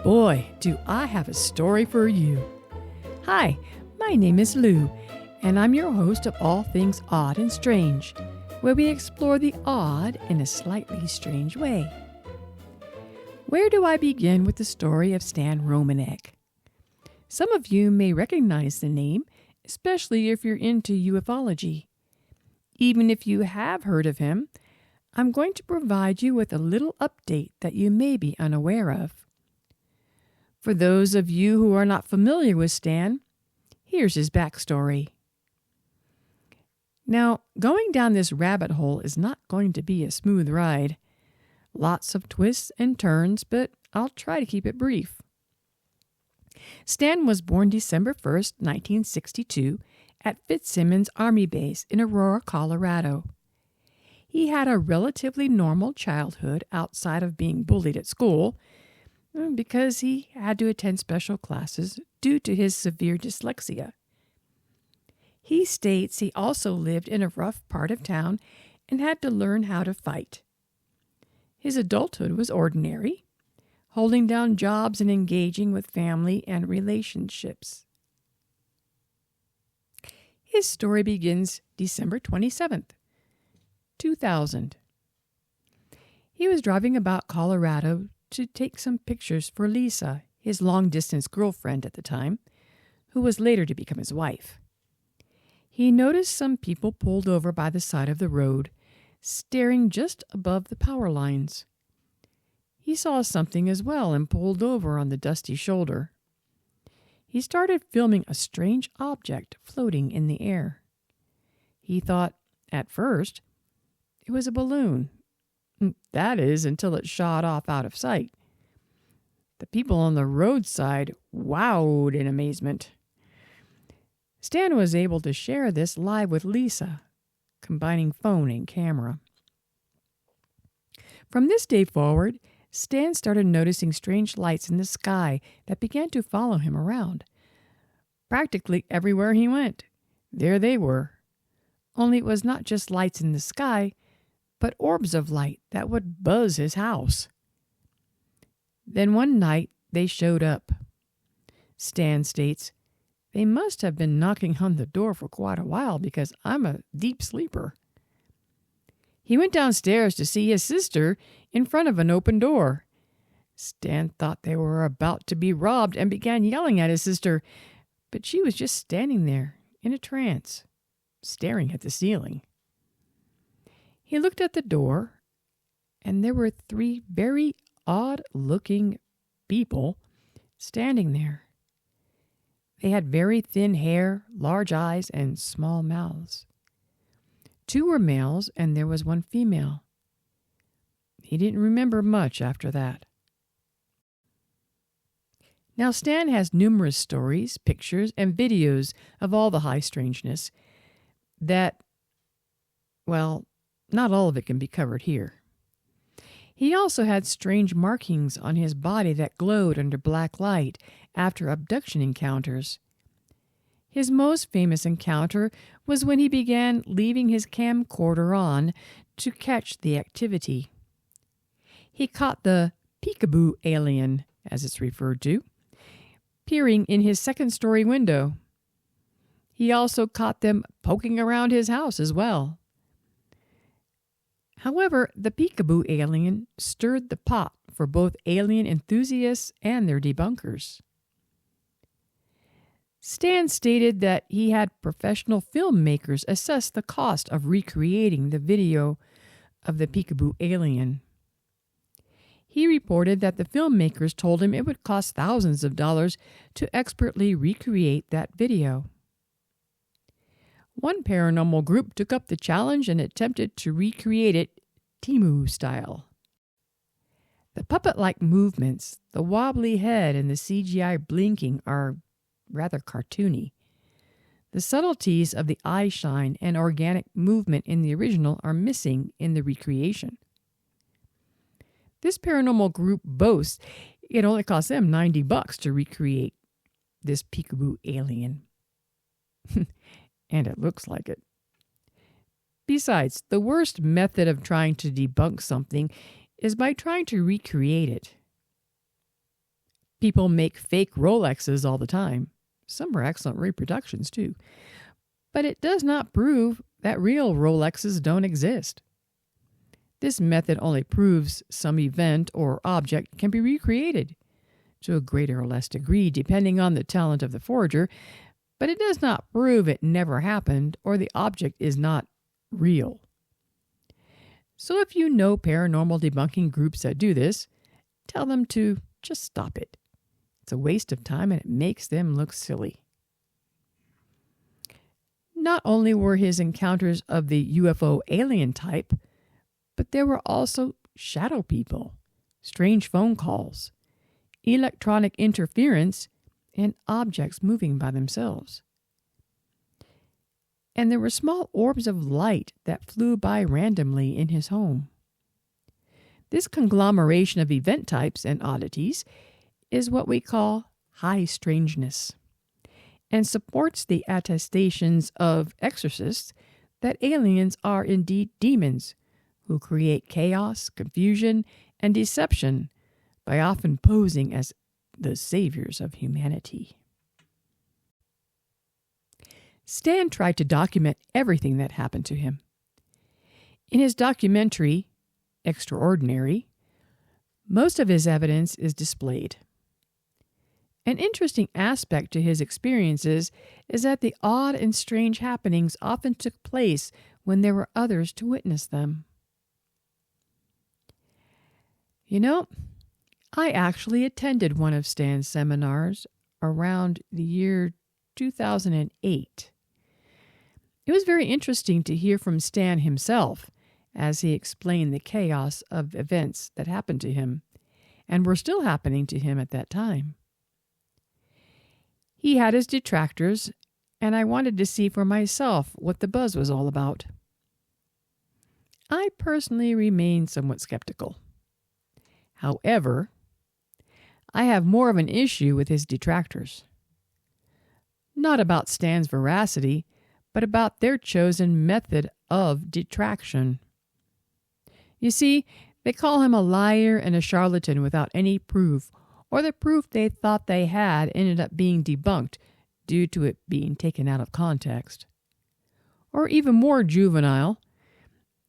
Boy, do I have a story for you. Hi, my name is Lou, and I'm your host of All Things Odd and Strange, where we explore the odd in a slightly strange way. Where do I begin with the story of Stan Romanek? Some of you may recognize the name, especially if you're into ufology. Even if you have heard of him, I'm going to provide you with a little update that you may be unaware of. For those of you who are not familiar with Stan, here's his backstory. Now, going down this rabbit hole is not going to be a smooth ride. Lots of twists and turns, but I'll try to keep it brief. Stan was born December 1st, 1962, at Fitzsimmons Army Base in Aurora, Colorado. He had a relatively normal childhood outside of being bullied at school, because he had to attend special classes due to his severe dyslexia. He states he also lived in a rough part of town and had to learn how to fight. His adulthood was ordinary, holding down jobs and engaging with family and relationships. His story begins December 27th, 2000. He was driving about Colorado to take some pictures for Lisa, his long-distance girlfriend at the time, who was later to become his wife. He noticed some people pulled over by the side of the road, staring just above the power lines. He saw something as well and pulled over on the dusty shoulder. He started filming a strange object floating in the air. He thought, at first, it was a balloon. That is, until it shot off out of sight. The people on the roadside wowed in amazement. Stan was able to share this live with Lisa, combining phone and camera. From this day forward, Stan started noticing strange lights in the sky that began to follow him around. Practically everywhere he went, there they were. Only it was not just lights in the sky, but orbs of light that would buzz his house. Then one night they showed up. Stan states, "They must have been knocking on the door for quite a while because I'm a deep sleeper." He went downstairs to see his sister in front of an open door. Stan thought they were about to be robbed and began yelling at his sister, but she was just standing there in a trance, staring at the ceiling. He looked at the door, and there were 3 very odd-looking people standing there. They had very thin hair, large eyes, and small mouths. 2 were males, and there was 1 female. He didn't remember much after that. Now, Stan has numerous stories, pictures, and videos of all the high strangeness that, well, not all of it can be covered here. He also had strange markings on his body that glowed under black light after abduction encounters. His most famous encounter was when he began leaving his camcorder on to catch the activity. He caught the peekaboo alien, as it's referred to, peering in his second-story window. He also caught them poking around his house as well. However, the peekaboo alien stirred the pot for both alien enthusiasts and their debunkers. Stan stated that he had professional filmmakers assess the cost of recreating the video of the peekaboo alien. He reported that the filmmakers told him it would cost thousands of dollars to expertly recreate that video. One paranormal group took up the challenge and attempted to recreate it Timu style. The puppet-like movements, the wobbly head, and the CGI blinking are rather cartoony. The subtleties of the eye shine and organic movement in the original are missing in the recreation. This paranormal group boasts it only cost them $90 to recreate this peekaboo alien. And it looks like it. Besides, the worst method of trying to debunk something is by trying to recreate it. People make fake Rolexes all the time. Some are excellent reproductions, too. But it does not prove that real Rolexes don't exist. This method only proves some event or object can be recreated to a greater or less degree, depending on the talent of the forger, but it does not prove it never happened or the object is not real. So if you know paranormal debunking groups that do this, tell them to just stop it. It's a waste of time and it makes them look silly. Not only were his encounters of the UFO alien type, but there were also shadow people, strange phone calls, electronic interference, and objects moving by themselves. And there were small orbs of light that flew by randomly in his home. This conglomeration of event types and oddities is what we call high strangeness, and supports the attestations of exorcists that aliens are indeed demons who create chaos, confusion, and deception by often posing as the saviors of humanity. Stan tried to document everything that happened to him. In his documentary, Extraordinary, most of his evidence is displayed. An interesting aspect to his experiences is that the odd and strange happenings often took place when there were others to witness them. You know, I actually attended one of Stan's seminars around the year 2008. It was very interesting to hear from Stan himself as he explained the chaos of events that happened to him and were still happening to him at that time. He had his detractors, and I wanted to see for myself what the buzz was all about. I personally remain somewhat skeptical. However, I have more of an issue with his detractors. Not about Stan's veracity, but about their chosen method of detraction. You see, they call him a liar and a charlatan without any proof, or the proof they thought they had ended up being debunked due to it being taken out of context. Or even more juvenile,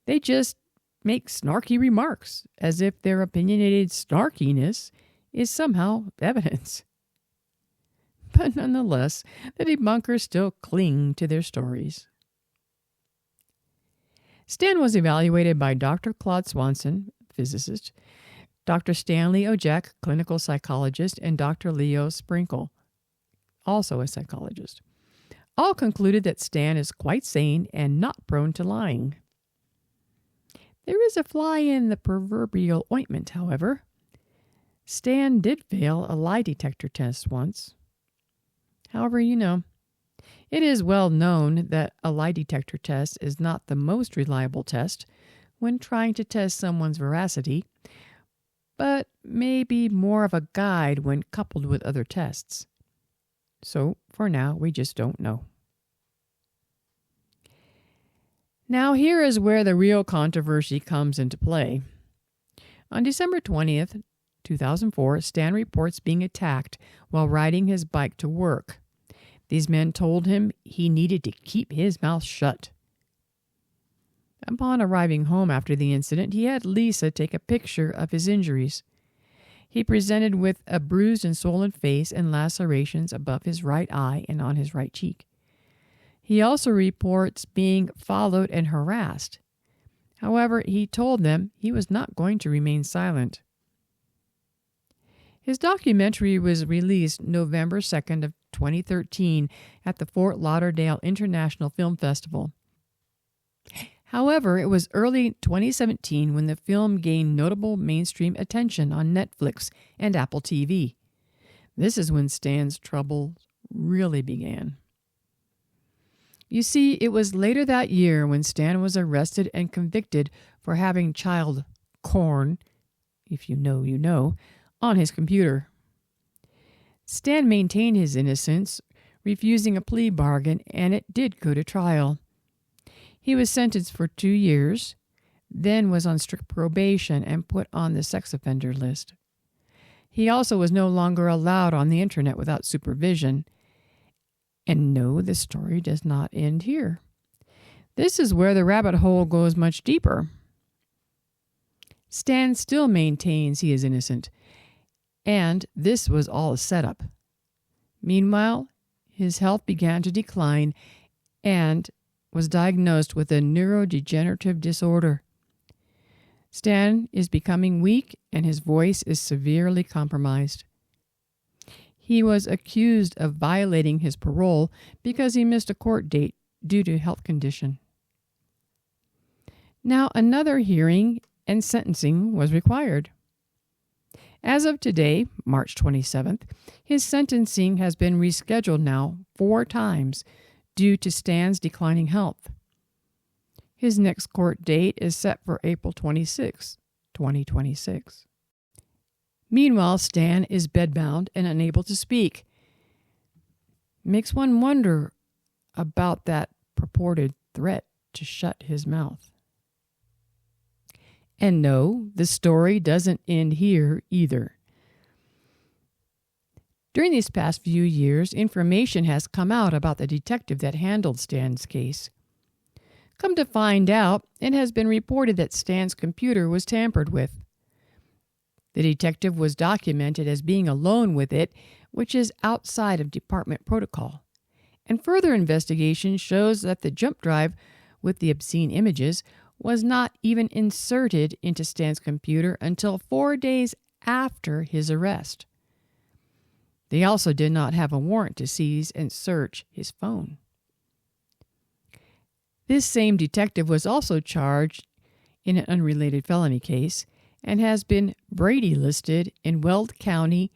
they just make snarky remarks as if their opinionated snarkiness is somehow evidence. But nonetheless, the debunkers still cling to their stories. Stan was evaluated by Dr. Claude Swanson, physicist, Dr. Stanley Ojek, clinical psychologist, and Dr. Leo Sprinkle, also a psychologist. All concluded that Stan is quite sane and not prone to lying. There is a fly in the proverbial ointment, however. Stan did fail a lie detector test once. However, it is well known that a lie detector test is not the most reliable test when trying to test someone's veracity, but may be more of a guide when coupled with other tests. So, for now, we just don't know. Now, here is where the real controversy comes into play. On December 20th, 2004, Stan reports being attacked while riding his bike to work. These men told him he needed to keep his mouth shut. Upon arriving home after the incident, he had Lisa take a picture of his injuries. He presented with a bruised and swollen face and lacerations above his right eye and on his right cheek. He also reports being followed and harassed. However, he told them he was not going to remain silent. His documentary was released November 2nd of 2013 at the Fort Lauderdale International Film Festival. However, it was early 2017 when the film gained notable mainstream attention on Netflix and Apple TV. This is when Stan's trouble really began. You see, it was later that year when Stan was arrested and convicted for having child porn, if you know, you know, on his computer. Stan maintained his innocence, refusing a plea bargain, and it did go to trial. He was sentenced for 2 years, then was on strict probation and put on the sex offender list. He also was no longer allowed on the internet without supervision. And no, the story does not end here. This is where the rabbit hole goes much deeper. Stan still maintains he is innocent, and this was all a setup. Meanwhile, his health began to decline and was diagnosed with a neurodegenerative disorder. Stan is becoming weak and his voice is severely compromised. He was accused of violating his parole because he missed a court date due to health condition. Now another hearing and sentencing was required. As of today, March 27th, his sentencing has been rescheduled now 4 times due to Stan's declining health. His next court date is set for April 26, 2026. Meanwhile, Stan is bedbound and unable to speak. Makes one wonder about that purported threat to shut his mouth. And no, the story doesn't end here either. During these past few years, information has come out about the detective that handled Stan's case. Come to find out, it has been reported that Stan's computer was tampered with. The detective was documented as being alone with it, which is outside of department protocol. And further investigation shows that the jump drive with the obscene images was not even inserted into Stan's computer until 4 days after his arrest. They also did not have a warrant to seize and search his phone. This same detective was also charged in an unrelated felony case and has been Brady listed in Weld County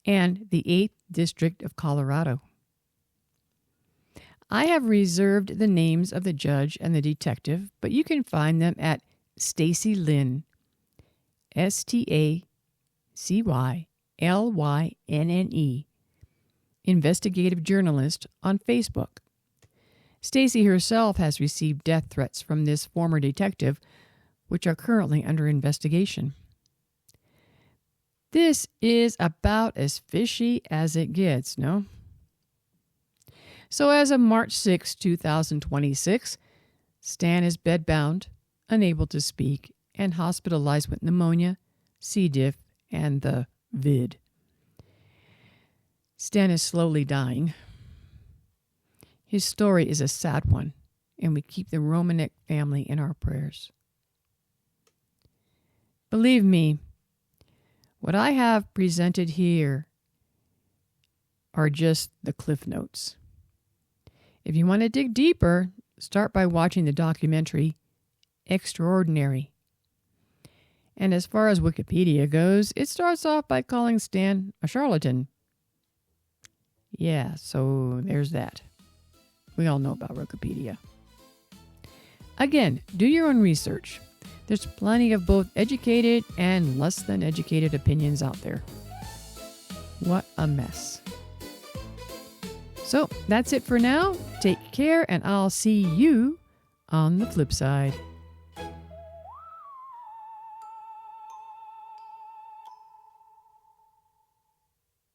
and the 8th District of Colorado. I have reserved the names of the judge and the detective, but you can find them at Stacy Lynn, StacyLynne, investigative journalist on Facebook. Stacy herself has received death threats from this former detective, which are currently under investigation. This is about as fishy as it gets, no? So as of March 6, 2026, Stan is bedbound, unable to speak, and hospitalized with pneumonia, C. diff, and the vid. Stan is slowly dying. His story is a sad one, and we keep the Romanek family in our prayers. Believe me, what I have presented here are just the cliff notes. If you want to dig deeper, start by watching the documentary Extraordinary. And as far as Wikipedia goes, it starts off by calling Stan a charlatan. Yeah, so there's that. We all know about Wikipedia. Again, do your own research. There's plenty of both educated and less than educated opinions out there. What a mess. So that's it for now. Take care, and I'll see you on the flip side.